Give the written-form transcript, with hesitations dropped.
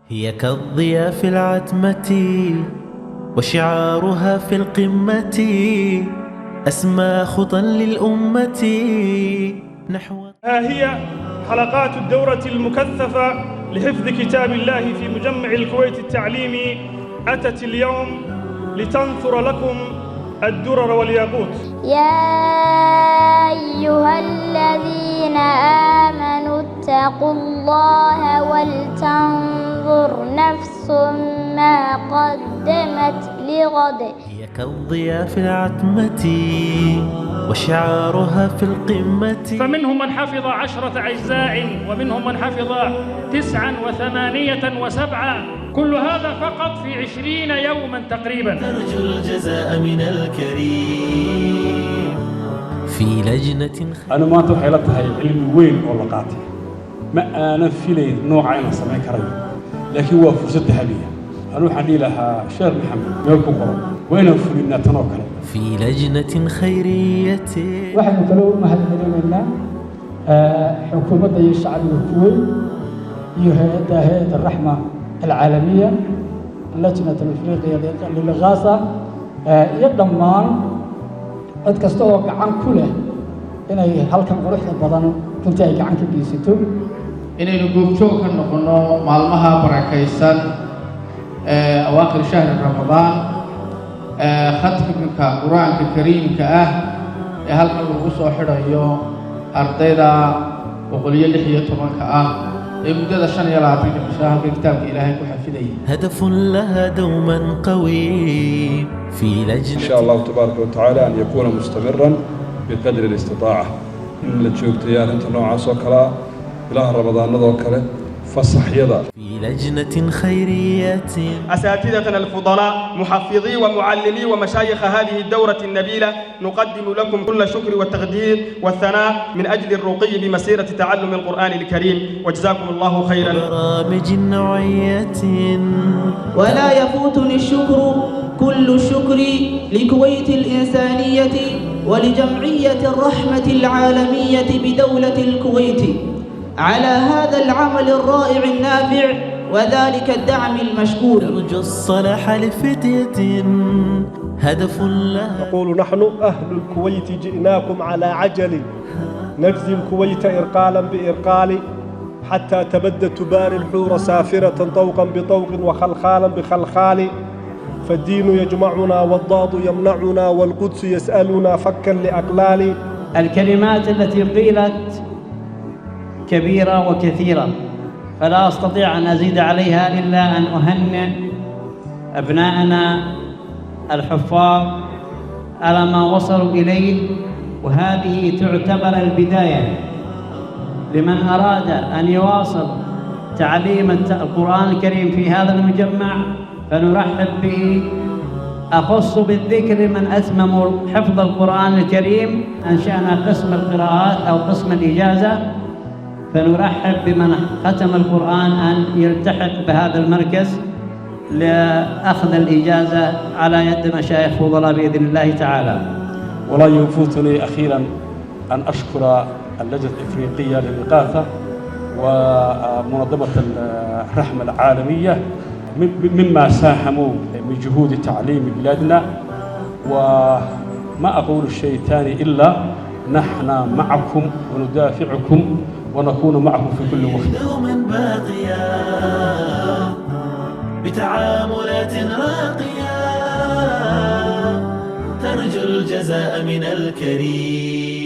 هي كالضياء في العتمة وشعارها في القمة، أسمى خطى للأمة نحو. ها هي حلقات الدورة المكثفة لحفظ كتاب الله في مجمع الكويت التعليمي أتت اليوم لتنثر لكم الدرر والياقوت. يا أيها الذين آمنوا اتقوا الله ولتنظر نفس ما قدمت لغد. هي كالضياء في العتمة وشعارها في القمة، فمنهم من حفظ 10 أجزاء ومنهم من حفظ 9 و8 و7، كل هذا فقط في 20 يوما تقريبا. ترجو الجزاء من الكريم في لجنة. أنا ما توحي لتهي علم وين والله قاتي، ما أنا في نوع عين سمعي كريم، لكن هو فرصة ذهبية. أنا حني لها شير محمد يوكم قرن وين فلنا تنوكل في لجنة خيرية. waxaynu kala u mahadcelinaynaa xukuumadda iyo shacbiga Kuwait iyo hay'adda Raxma العالمية اللجنة الإفريقية للإغاثة iyo dhammaan cid kasta oo gacan ku leh inay halkan quruxda badan runtii ay gacan ka geysato. inaynu goobjoog ka noqono maalmaha barakaysan أواخر شهر رمضان ختمك قرآن الكريم هل lagu soo xidhayo ardayda boqoliyo 16 مدة 25 شهر كتاب إلهي كحفظي. هدف لها دوما قوي في لجنة. إن شاء الله تبارك وتعالى أن يكون مستمرا بقدر الاستطاعة. إن لتشوف تيار أنت نوع سكرة إلى رمضان نذكره فصح يدا. في لجنة خيرية. أساتذتنا الفضلاء محفظي ومعلمي ومشايخ هذه الدورة النبيلة، نقدم لكم كل شكر والتقدير والثناء من أجل الرقي بمسيرة تعلم القرآن الكريم، وجزاكم الله خيرا. برامج نوعية. ولا يفوتني الشكر كل الشكر لكويت الإنسانية ولجمعية الرحمة العالمية بدولة الكويت على هذا العمل الرائع النافع وذلك الدعم المشكور. نرجو الصلاح لفتية هدف لها. نقول نحن أهل الكويت جئناكم على عجل نجزي الكويت إرقالا بإرقال، حتى تبدت تباري الحور سافرة طوقا بطوق وخلخالا بخلخال، فالدين يجمعنا والضاد يمنعنا والقدس يسألنا فكا لأقلال. الكلمات التي قيلت كبيرة وكثيرة، فلا أستطيع أن أزيد عليها إلا أن أهنئ أبناءنا الحفاظ على ما وصلوا إليه، وهذه تعتبر البداية لمن أراد أن يواصل تعليم القرآن الكريم في هذا المجمع، فنرحب به. أخص بالذكر من أتمموا حفظ القرآن الكريم، أنشأنا قسم القراءات أو قسم الإجازة، فنرحب بمن ختم القرآن أن يلتحق بهذا المركز لأخذ الإجازة على يد مشايخ فضلاء بإذن الله تعالى. ولا يفوتني أخيرا أن أشكر اللجنة الإفريقية للإغاثة ومنظمة الرحمة العالمية مما ساهموا من جهود تعليم بلادنا، وما أقول الشيء الثاني إلا نحن معكم وندافعكم ونكون معكم في كل وقت. دوما باقيا بتعاملات راقية ترجو الجزاء من الكريم.